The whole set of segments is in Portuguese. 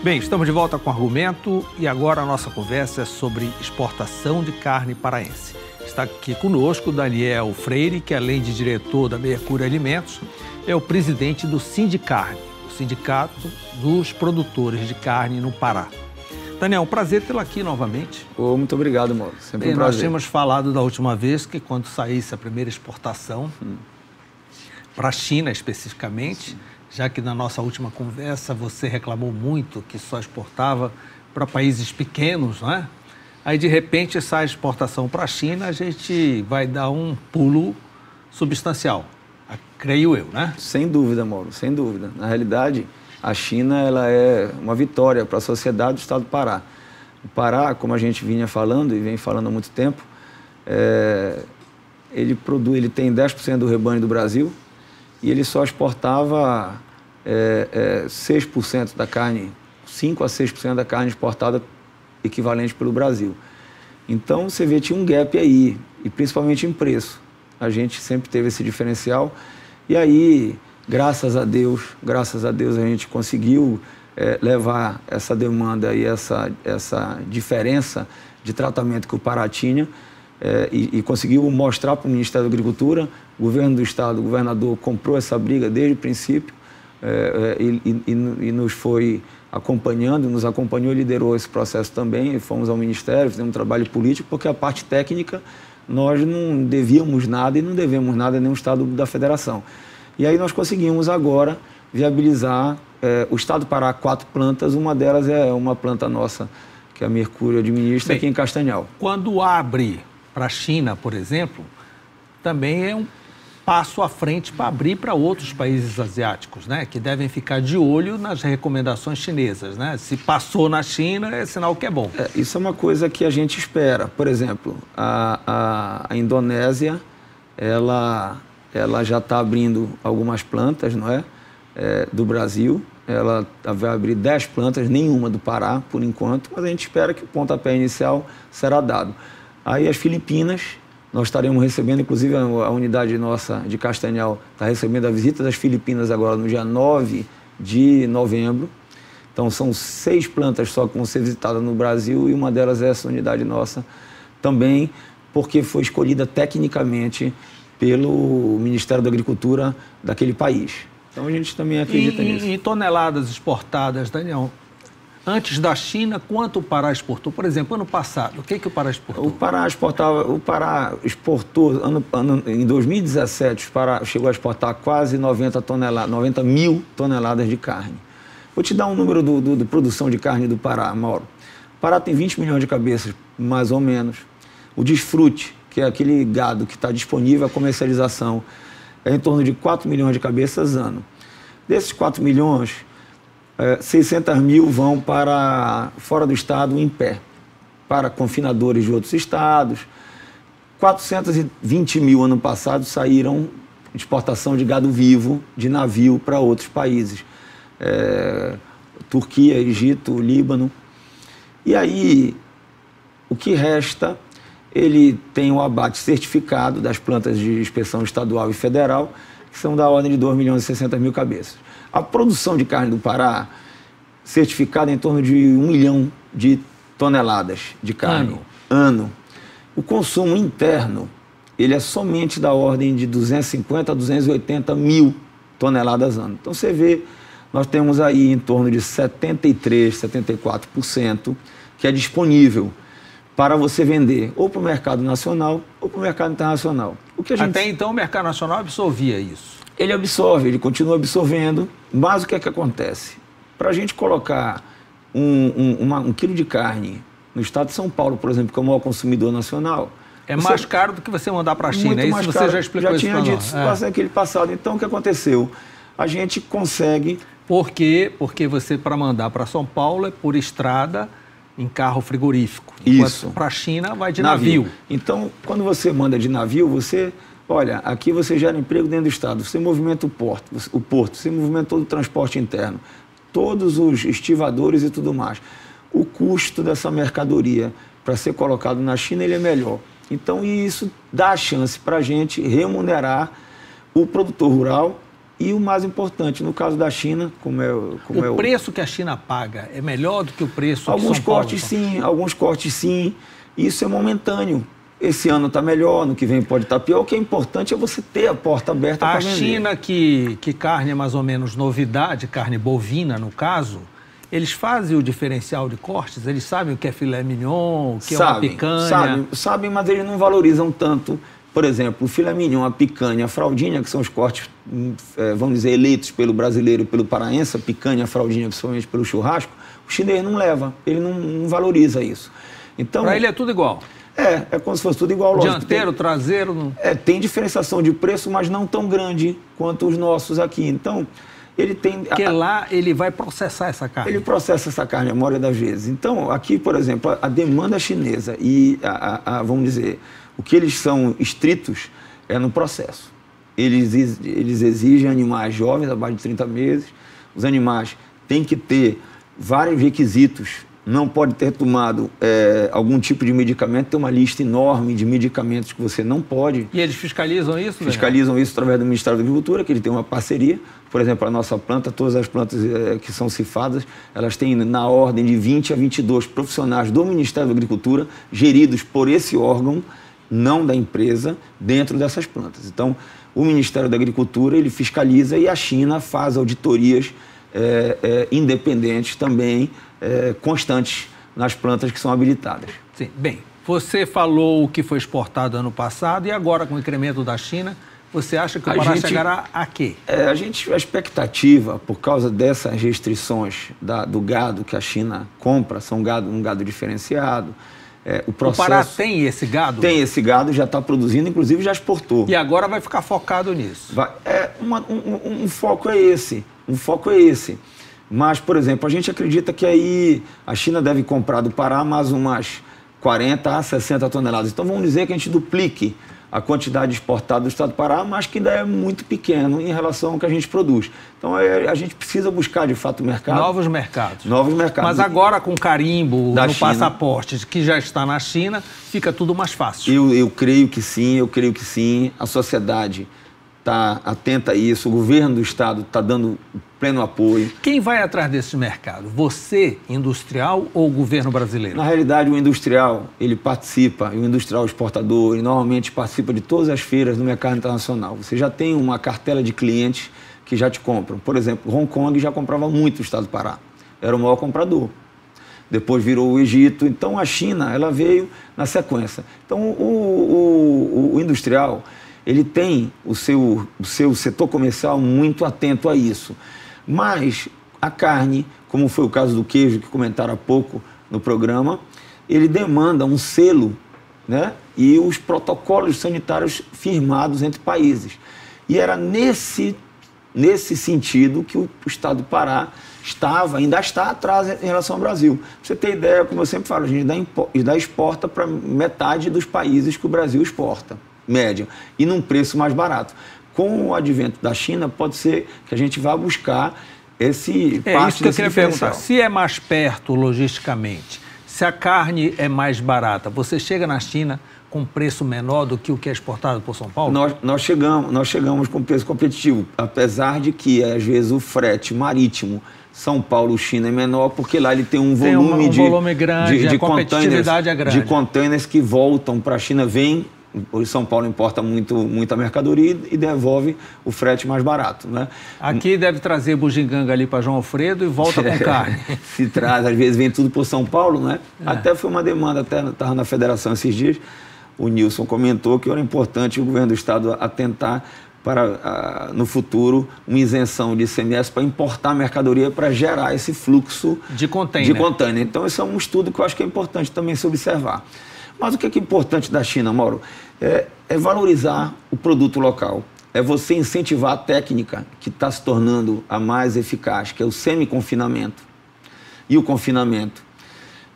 Bem, estamos de volta com o Argumento e agora a nossa conversa é sobre exportação de carne paraense. Está aqui conosco Daniel Freire, que além de diretor da Mercúrio Alimentos, é o presidente do Sindicarne, o Sindicato dos Produtores de Carne no Pará. Daniel, um prazer tê-lo aqui novamente. Muito obrigado, Mauro. Sempre um prazer. Nós tínhamos falado da última vez que quando saísse a primeira exportação, para a China especificamente, já que na nossa última conversa você reclamou muito que só exportava para países pequenos, não é? Aí, de repente, essa exportação para a China, a gente vai dar um pulo substancial, creio eu, né? Sem dúvida, Mauro, sem dúvida. Na realidade, a China ela é uma vitória para a sociedade do estado do Pará. O Pará, como a gente vinha falando e vem falando há muito tempo, ele tem 10% do rebanho do Brasil, e ele só exportava 6% da carne, 5% a 6% da carne exportada equivalente pelo Brasil. Então, você vê, tinha um gap aí, e principalmente em preço. A gente sempre teve esse diferencial, e aí, graças a Deus, a gente conseguiu levar essa demanda e essa diferença de tratamento que o Pará tinha, e conseguiu mostrar para o Ministério da Agricultura. O governo do estado, o governador, comprou essa briga desde o princípio e nos foi acompanhando, nos acompanhou e liderou esse processo também. Fomos ao Ministério, fizemos um trabalho político, porque a parte técnica nós não devíamos nada e não devemos nada a nenhum estado da federação. E aí nós conseguimos agora viabilizar o estado do Pará 4 plantas, uma delas é uma planta nossa, que a Mercúrio administra aqui em Castanhal. Quando abre para a China, por exemplo, também é um passo à frente para abrir para outros países asiáticos, né? Que devem ficar de olho nas recomendações chinesas, né? Se passou na China, é sinal que é bom. Isso é uma coisa que a gente espera. Por exemplo, a Indonésia, ela já está abrindo algumas plantas, não é? Do Brasil. Ela vai abrir 10 plantas, nenhuma do Pará, por enquanto, mas a gente espera que o pontapé inicial será dado. Aí as Filipinas, nós estaremos recebendo, inclusive a unidade nossa de Castanhal está recebendo a visita das Filipinas agora no dia 9 de novembro. Então são 6 plantas só que vão ser visitadas no Brasil, e uma delas é essa unidade nossa também, porque foi escolhida tecnicamente pelo Ministério da Agricultura daquele país. Então a gente também acredita nisso. E toneladas exportadas, Daniel, antes da China, quanto o Pará exportou? Por exemplo, ano passado, o que o Pará exportou? O Pará exportou, em 2017, o Pará chegou a exportar quase 90 mil toneladas de carne. Vou te dar um número de produção de carne do Pará, Mauro. O Pará tem 20 milhões de cabeças, mais ou menos. O desfrute, que é aquele gado que está disponível à comercialização, é em torno de 4 milhões de cabeças ano. Desses 4 milhões, 600 mil vão para fora do estado em pé, para confinadores de outros estados. 420 mil ano passado saíram de exportação de gado vivo, de navio, para outros países. Turquia, Egito, Líbano. E aí, o que resta, ele tem o abate certificado das plantas de inspeção estadual e federal, que são da ordem de 2 milhões e 60 mil cabeças. A produção de carne do Pará, certificada em torno de 1 milhão de toneladas de carne. Ano. O consumo interno, ele é somente da ordem de 250 a 280 mil toneladas ano. Então, você vê, nós temos aí em torno de 73%, 74% que é disponível para você vender ou para o mercado nacional ou para o mercado internacional. Até então, o mercado nacional absorvia isso. Ele absorve, ele continua absorvendo, mas o que é que acontece? Para a gente colocar um quilo de carne no estado de São Paulo, por exemplo, que é o maior consumidor nacional... É mais caro do que você mandar para a China, isso você já explicou isso para nós. Já tinha dito isso naquele passado. Então, o que aconteceu? A gente consegue... Porque você, para mandar para São Paulo, é por estrada, em carro frigorífico. Isso. Para a China, vai de navio. Então, quando você manda de navio, você... Olha, aqui você gera emprego dentro do estado, você movimenta o porto, você movimenta todo o transporte interno, todos os estivadores e tudo mais. O custo dessa mercadoria para ser colocado na China, ele é melhor. Então, isso dá a chance para a gente remunerar o produtor rural E o mais importante, no caso da China, o preço que a China paga é melhor do que o preço que alguns São Paulo cortes sim, alguns cortes sim. Isso é momentâneo. Esse ano está melhor, no que vem pode estar pior. O que é importante é você ter a porta aberta para vender. A China, que carne é mais ou menos novidade, carne bovina no caso, eles fazem o diferencial de cortes? Eles sabem o que é filé mignon, o que é uma picanha? Sabem, mas eles não valorizam tanto. Por exemplo, o filé mignon, a picanha, a fraldinha, que são os cortes, vamos dizer, eleitos pelo brasileiro e pelo paraense, a picanha, a fraldinha, principalmente pelo churrasco, o chinês não leva, ele não valoriza isso. Então, para ele é tudo igual? É como se fosse tudo igual. Dianteiro, traseiro? Não... tem diferenciação de preço, mas não tão grande quanto os nossos aqui. Então, ele tem... Porque lá ele vai processar essa carne. Ele processa essa carne a maioria das vezes. Então, aqui, por exemplo, a demanda chinesa e, vamos dizer, o que eles são estritos é no processo. Eles exigem animais jovens, abaixo de 30 meses. Os animais têm que ter vários requisitos. Não pode ter tomado algum tipo de medicamento, tem uma lista enorme de medicamentos que você não pode. E eles fiscalizam isso? Fiscalizam isso através do Ministério da Agricultura, que ele tem uma parceria. Por exemplo, a nossa planta, todas as plantas que são cefadas, elas têm na ordem de 20 a 22 profissionais do Ministério da Agricultura, geridos por esse órgão, não da empresa, dentro dessas plantas. Então, o Ministério da Agricultura, ele fiscaliza e a China faz auditorias independentes também, constantes nas plantas que são habilitadas. Sim. Bem, você falou o que foi exportado ano passado e agora com o incremento da China, você acha que o Pará chegará a quê? A expectativa, por causa dessas restrições do gado que a China compra, são um gado diferenciado. O Pará tem esse gado? Tem esse gado, já está produzindo, inclusive já exportou. E agora vai ficar focado nisso? Um foco é esse. Um foco é esse. Mas, por exemplo, a gente acredita que aí a China deve comprar do Pará mais umas 40 a 60 toneladas. Então, vamos dizer que a gente duplique a quantidade exportada do estado do Pará, mas que ainda é muito pequeno em relação ao que a gente produz. Então, a gente precisa buscar, de fato, mercado. Novos mercados. Novos mercados. Mas agora, com carimbo no passaporte, que já está na China, fica tudo mais fácil. Eu creio que sim. A sociedade está atenta a isso, o governo do estado está dando pleno apoio. Quem vai atrás desse mercado? Você, industrial, ou o governo brasileiro? Na realidade, o industrial, ele participa, o industrial exportador, ele normalmente participa de todas as feiras do mercado internacional. Você já tem uma cartela de clientes que já te compram. Por exemplo, Hong Kong já comprava muito o estado do Pará. Era o maior comprador. Depois virou o Egito. Então, a China, ela veio na sequência. Então, o industrial, ele tem o seu setor comercial muito atento a isso. Mas a carne, como foi o caso do queijo que comentaram há pouco no programa, ele demanda um selo, né, e os protocolos sanitários firmados entre países. E era nesse sentido que o estado do Pará ainda está atrás em relação ao Brasil. Pra você ter ideia, como eu sempre falo, a gente ainda exporta para metade dos países que o Brasil exporta, média, e num preço mais barato. Com o advento da China, pode ser que a gente vá buscar isso que eu queria perguntar. Se é mais perto logisticamente, se a carne é mais barata, você chega na China com preço menor do que o que é exportado por São Paulo? Nós chegamos com preço competitivo, apesar de que, às vezes, o frete marítimo São Paulo-China é menor, porque lá ele tem um volume grande, a competitividade é grande. De containers que voltam para a China, o São Paulo importa muita mercadoria e devolve o frete mais barato, né? Aqui deve trazer bugiganga ali para João Alfredo e volta com carne. Se traz, às vezes vem tudo por São Paulo, né? Até foi uma demanda, até estava na federação esses dias, o Nilson comentou que era importante o governo do estado atentar para, no futuro, uma isenção de ICMS para importar mercadoria para gerar esse fluxo de container. Então, esse é um estudo que eu acho que é importante também se observar. Mas o que é importante da China, Mauro? É valorizar o produto local. É você incentivar a técnica que está se tornando a mais eficaz, que é o semi-confinamento e o confinamento.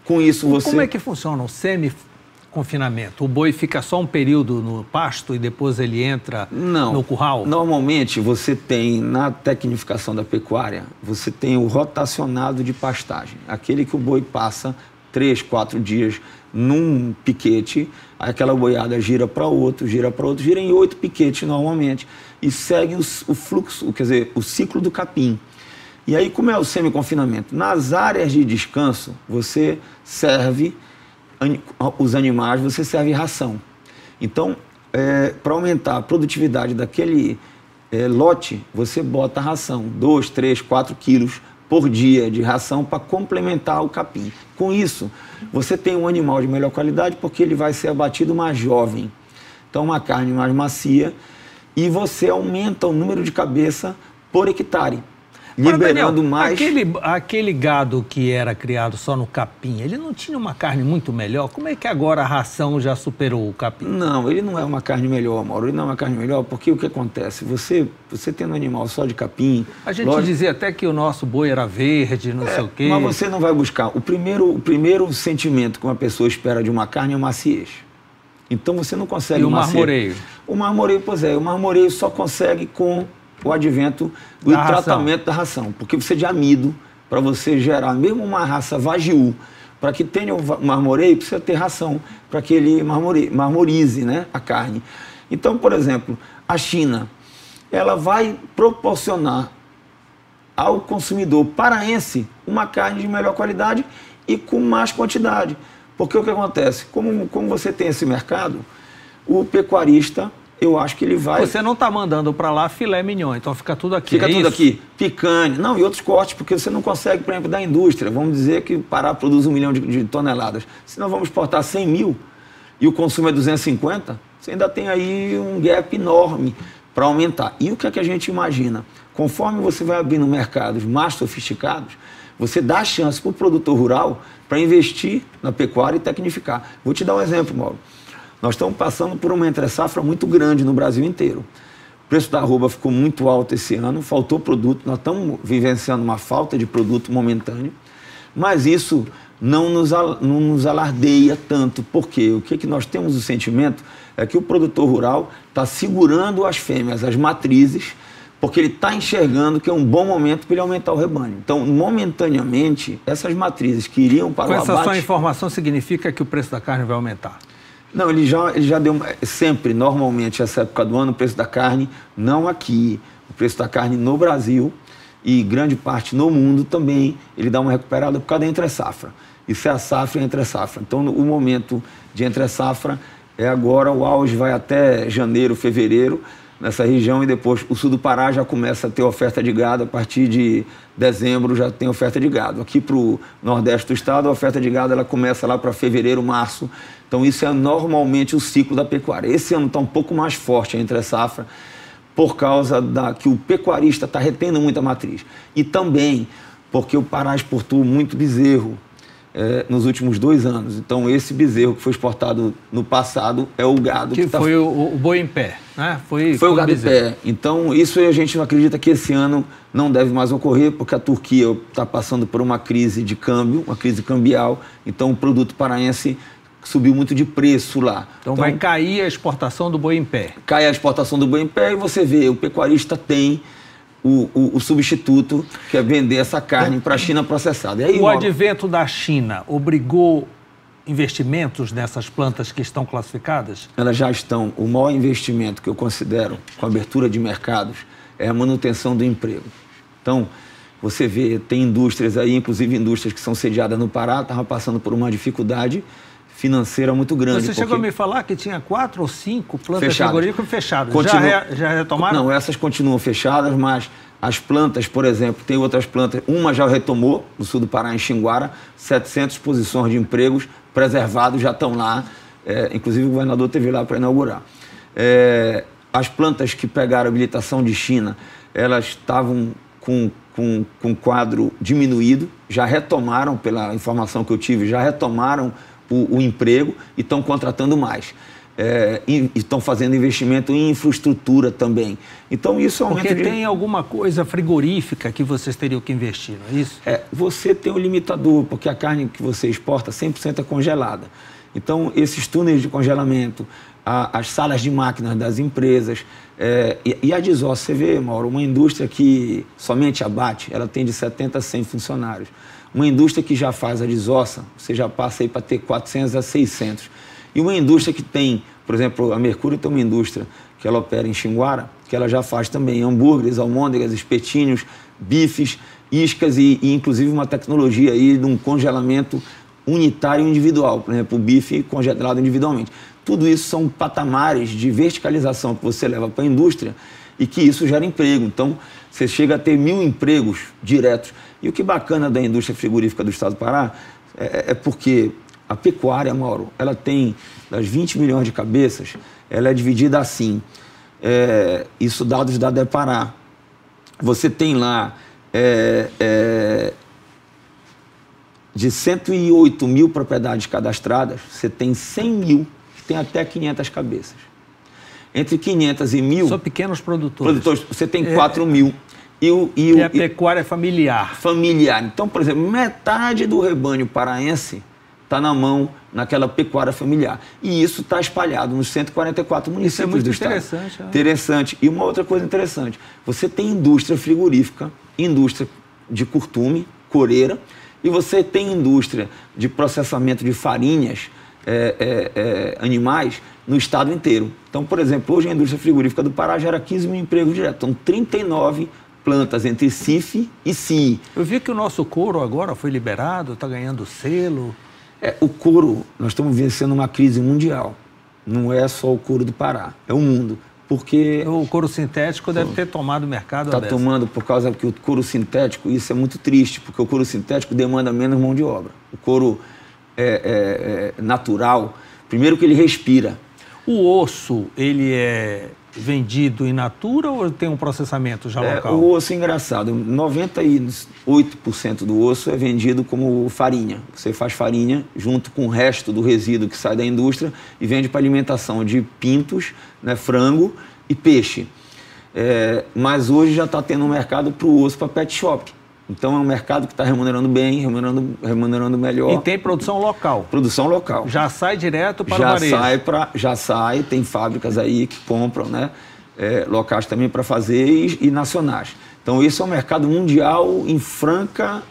Com isso você... Como é que funciona o semi-confinamento? O boi fica só um período no pasto e depois ele entra no curral? Normalmente você tem, na tecnificação da pecuária, você tem o rotacionado de pastagem. Aquele que o boi passa 3, 4 dias num piquete, aquela boiada gira para outro, gira em 8 piquetes normalmente, e segue o fluxo, quer dizer, o ciclo do capim. E aí, como é o semi-confinamento? Nas áreas de descanso, você serve os animais, você serve ração. Então, para aumentar a produtividade daquele lote, você bota ração, 2, 3, 4 quilos por dia de ração para complementar o capim. Com isso, você tem um animal de melhor qualidade porque ele vai ser abatido mais jovem. Então, uma carne mais macia e você aumenta o número de cabeça por hectare. Liberando Daniel, mais... Aquele gado que era criado só no capim, ele não tinha uma carne muito melhor? Como é que agora a ração já superou o capim? Não, ele não é uma carne melhor, Mauro. Ele não é uma carne melhor porque o que acontece? Você tendo um animal só de capim... A gente dizia até que o nosso boi era verde, não sei o quê. Mas você não vai buscar. O primeiro sentimento que uma pessoa espera de uma carne é maciez. Então você não consegue... E o marmoreio? O marmoreio, pois é. O marmoreio só consegue com o advento do tratamento da ração. Porque você de amido, para você gerar mesmo uma raça vagiú, para que tenha um marmoreio, precisa ter ração, para que ele marmorize, né, a carne. Então, por exemplo, a China, ela vai proporcionar ao consumidor paraense uma carne de melhor qualidade e com mais quantidade. Porque o que acontece? Como você tem esse mercado, o pecuarista... eu acho que ele vai... Você não está mandando para lá filé mignon, então fica tudo aqui. Fica tudo aqui. Picanha. Não, e outros cortes, porque você não consegue, por exemplo, da indústria. Vamos dizer que Pará produz 1 milhão de toneladas. Se nós vamos exportar 100 mil e o consumo é 250, você ainda tem aí um gap enorme para aumentar. E o que é que a gente imagina? Conforme você vai abrindo mercados mais sofisticados, você dá chance para o produtor rural para investir na pecuária e tecnificar. Vou te dar um exemplo, Mauro. Nós estamos passando por uma entre-safra muito grande no Brasil inteiro. O preço da arroba ficou muito alto esse ano, faltou produto, nós estamos vivenciando uma falta de produto momentâneo, mas isso não nos alardeia tanto, porque o que nós temos o sentimento é que o produtor rural está segurando as fêmeas, as matrizes, porque ele está enxergando que é um bom momento para ele aumentar o rebanho. Então, momentaneamente, essas matrizes que iriam para o abate... Com essa sua informação significa que o preço da carne vai aumentar? Não, ele já deu... Sempre, normalmente, essa época do ano, o preço da carne, não aqui, o preço da carne no Brasil e grande parte no mundo também, ele dá uma recuperada por causa da entre-safra. Isso é a safra e a entre-safra. Então, o momento de entre-safra é agora, o auge vai até janeiro, fevereiro, nessa região, e depois o sul do Pará já começa a ter oferta de gado, a partir de dezembro já tem oferta de gado. Aqui para o nordeste do estado, a oferta de gado ela começa lá para fevereiro, março. Então isso é normalmente o ciclo da pecuária. Esse ano está um pouco mais forte a entre-safra, por causa que o pecuarista está retendo muita matriz. E também porque o Pará exportou muito bezerro nos últimos 2 anos. Então, esse bezerro que foi exportado no passado é o gado que foi o boi em pé, né? Foi o gado em pé. Então, isso a gente não acredita que esse ano não deve mais ocorrer, porque a Turquia está passando por uma crise de câmbio, uma crise cambial. Então, o produto paraense subiu muito de preço lá. Então vai cair a exportação do boi em pé. Cai a exportação do boi em pé e você vê, o pecuarista tem o substituto, que é vender essa carne para a China processada. E aí, o advento da China obrigou investimentos nessas plantas que estão classificadas? Elas já estão. O maior investimento que eu considero com a abertura de mercados é a manutenção do emprego. Então, você vê, tem indústrias aí, inclusive indústrias que são sediadas no Pará, estavam passando por uma dificuldade financeira muito grande. Você chegou a me falar que tinha 4 ou 5 plantas frigoríficas fechadas. Já retomaram? Não, essas continuam fechadas, mas as plantas, por exemplo, tem outras plantas. Uma já retomou, no sul do Pará, em Xinguara, 700 posições de empregos preservados já estão lá. Inclusive o governador esteve lá para inaugurar. As plantas que pegaram a habilitação de China, elas estavam com quadro diminuído, já retomaram, pela informação que eu tive, já retomaram o emprego e estão contratando mais. E estão fazendo investimento em infraestrutura também. Então isso aumenta... Porque tem alguma coisa frigorífica que vocês teriam que investir, não é isso? Você tem um limitador, porque a carne que você exporta 100% é congelada. Então esses túneis de congelamento, as salas de máquinas das empresas. E a desossa, você vê, Mauro, uma indústria que somente abate, ela tem de 70 a 100 funcionários. Uma indústria que já faz a desossa, você já passa aí para ter 400 a 600. E uma indústria que tem, por exemplo, a Mercúrio tem uma indústria que ela opera em Xinguara, que ela já faz também hambúrgueres, almôndegas, espetinhos, bifes, iscas e inclusive uma tecnologia aí de um congelamento unitário e individual, por exemplo, o bife congelado individualmente. Tudo isso são patamares de verticalização que você leva para a indústria e que isso gera emprego. Então, você chega a ter 1000 empregos diretos. E o que é bacana da indústria frigorífica do estado do Pará é porque a pecuária, Mauro, ela tem, das 20 milhões de cabeças, ela é dividida assim. Isso dados da Depará. Você tem lá de 108 mil propriedades cadastradas, você tem 100 mil que tem até 500 cabeças. Entre 500 e 1000... São pequenos produtores. Você tem 4 mil. E a pecuária é familiar. Familiar. Então, por exemplo, metade do rebanho paraense está na mão naquela pecuária familiar. E isso está espalhado nos 144 municípios do estado. Isso é muito interessante. Interessante. E uma outra coisa interessante, você tem indústria frigorífica, indústria de curtume, coreira, e você tem indústria de processamento de farinhas animais no estado inteiro. Então, por exemplo, hoje a indústria frigorífica do Pará gera 15 mil empregos diretos. Então, 39 plantas entre CIF e CIE. Eu vi que o nosso couro agora foi liberado, está ganhando selo. O couro, nós estamos vencendo uma crise mundial. Não é só o couro do Pará, é o mundo. Porque o couro sintético deve ter tomado o mercado. Está tomando por causa que o couro sintético, isso é muito triste, porque o couro sintético demanda menos mão de obra. O couro natural, primeiro que ele respira. O osso, ele é vendido in natura ou tem um processamento já local? O osso é engraçado. 98% do osso é vendido como farinha. Você faz farinha junto com o resto do resíduo que sai da indústria e vende para alimentação de pintos, né, frango e peixe. Mas hoje já está tendo um mercado para o osso para pet shop. Então é um mercado que está remunerando bem, remunerando melhor. E tem produção local? Produção local. Já sai direto para o varejo? Já sai, tem fábricas aí que compram, né? Locais também para fazer e nacionais. Então isso é um mercado mundial em franca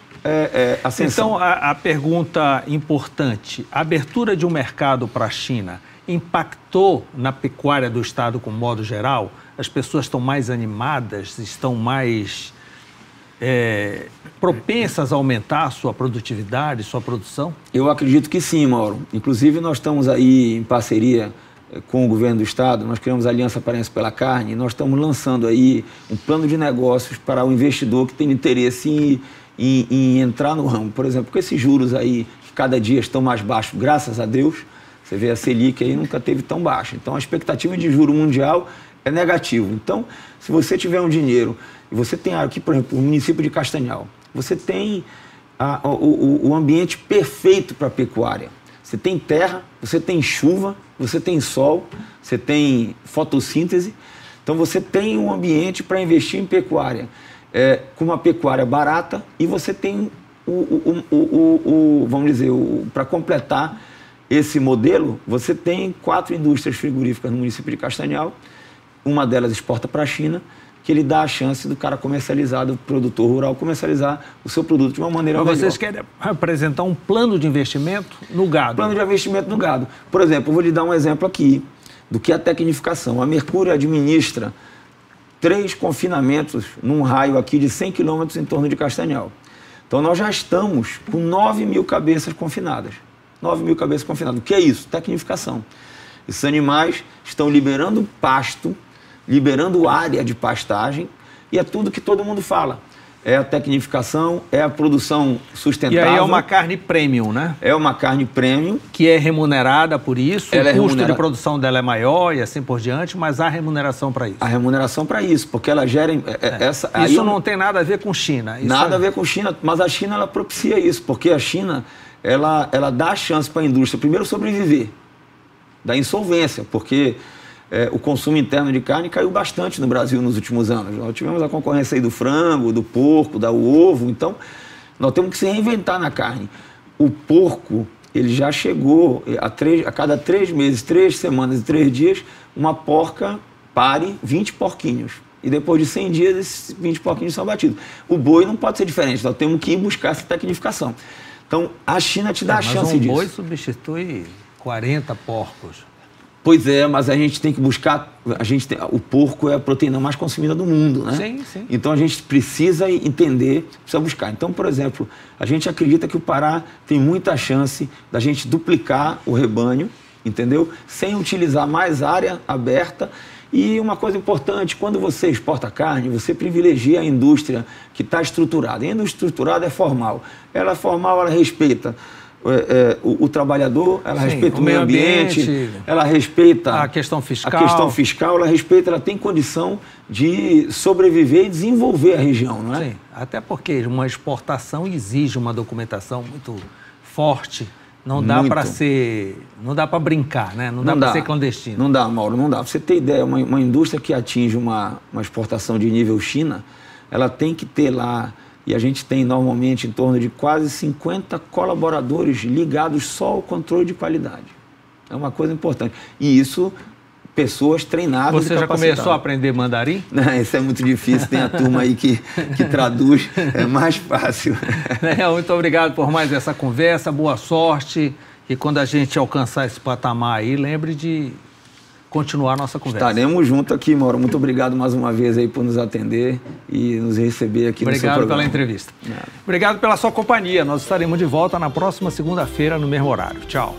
ascensão. Então a pergunta importante, a abertura de um mercado para a China impactou na pecuária do estado como modo geral? As pessoas estão mais animadas, estão mais propensas a aumentar a sua produtividade, sua produção? Eu acredito que sim, Mauro. Inclusive, nós estamos aí em parceria com o governo do estado, nós criamos a Aliança Paraense pela Carne, e nós estamos lançando aí um plano de negócios para o investidor que tem interesse em entrar no ramo. Por exemplo, com esses juros aí, que cada dia estão mais baixos, graças a Deus, você vê a Selic aí nunca teve tão baixa. Então, a expectativa de juro mundial é negativo. Então, se você tiver um dinheiro, e você tem aqui, por exemplo, o município de Castanhal, você tem o ambiente perfeito para a pecuária. Você tem terra, você tem chuva, você tem sol, você tem fotossíntese. Então, você tem um ambiente para investir em pecuária, com uma pecuária barata, e você tem, vamos dizer, para completar esse modelo, você tem 4 indústrias frigoríficas no município de Castanhal. Uma delas exporta para a China, que ele dá a chance do cara comercializar, do produtor rural comercializar o seu produto de uma maneira melhor. Mas vocês querem apresentar um plano de investimento no gado? Plano de investimento no gado. Por exemplo, eu vou lhe dar um exemplo aqui do que é a tecnificação. A Mercúrio administra 3 confinamentos num raio aqui de 100 quilômetros em torno de Castanhal. Então, nós já estamos com 9 mil cabeças confinadas. 9 mil cabeças confinadas. O que é isso? Tecnificação. Esses animais estão liberando pasto, liberando área de pastagem, e é tudo que todo mundo fala. É a tecnificação, é a produção sustentável. E aí é uma carne premium, né? É uma carne premium. Que é remunerada por isso, o custo de produção dela é maior e assim por diante, mas há remuneração para isso. A remuneração para isso, porque ela gera... Isso não tem nada a ver com China. Nada a ver com China, mas a China ela propicia isso, porque a China ela dá a chance para a indústria, primeiro, sobreviver da insolvência, porque o consumo interno de carne caiu bastante no Brasil nos últimos anos. Nós tivemos a concorrência aí do frango, do porco, do ovo, então nós temos que se reinventar na carne. O porco ele já chegou a cada 3 meses, 3 semanas e 3 dias, uma porca pare 20 porquinhos. E depois de 100 dias, esses 20 porquinhos são abatidos. O boi não pode ser diferente, nós temos que ir buscar essa tecnificação. Então, a China te dá a chance disso. Mas um boi substitui 40 porcos. Pois é, mas a gente tem que buscar... o porco é a proteína mais consumida do mundo, né? Sim, sim. Então, a gente precisa entender, precisa buscar. Então, por exemplo, a gente acredita que o Pará tem muita chance da gente duplicar o rebanho, entendeu? Sem utilizar mais área aberta. E uma coisa importante, quando você exporta carne, você privilegia a indústria que está estruturada. E a indústria estruturada é formal. Ela é formal, ela respeita o trabalhador, ela respeita o meio ambiente, ela respeita a questão fiscal, ela respeita, ela tem condição de sobreviver e desenvolver a região, não é? Sim, até porque uma exportação exige uma documentação muito forte. Não dá para brincar, né? Não dá para ser clandestino. Não dá, Mauro, não dá. Pra você ter ideia, uma indústria que atinge uma exportação de nível China, ela tem que ter lá, e a gente tem normalmente em torno de quase 50 colaboradores ligados só ao controle de qualidade. É uma coisa importante. E isso, pessoas treinadas. Você já começou a aprender mandarim? Não, isso é muito difícil, tem a turma aí que traduz, é mais fácil. Muito obrigado por mais essa conversa, boa sorte, e quando a gente alcançar esse patamar aí, lembre de continuar a nossa conversa. Estaremos juntos aqui, Mauro. Muito obrigado mais uma vez aí por nos atender e nos receber aqui no seu programa. Obrigado pela entrevista. Obrigado pela sua companhia. Nós estaremos de volta na próxima segunda-feira no mesmo horário. Tchau.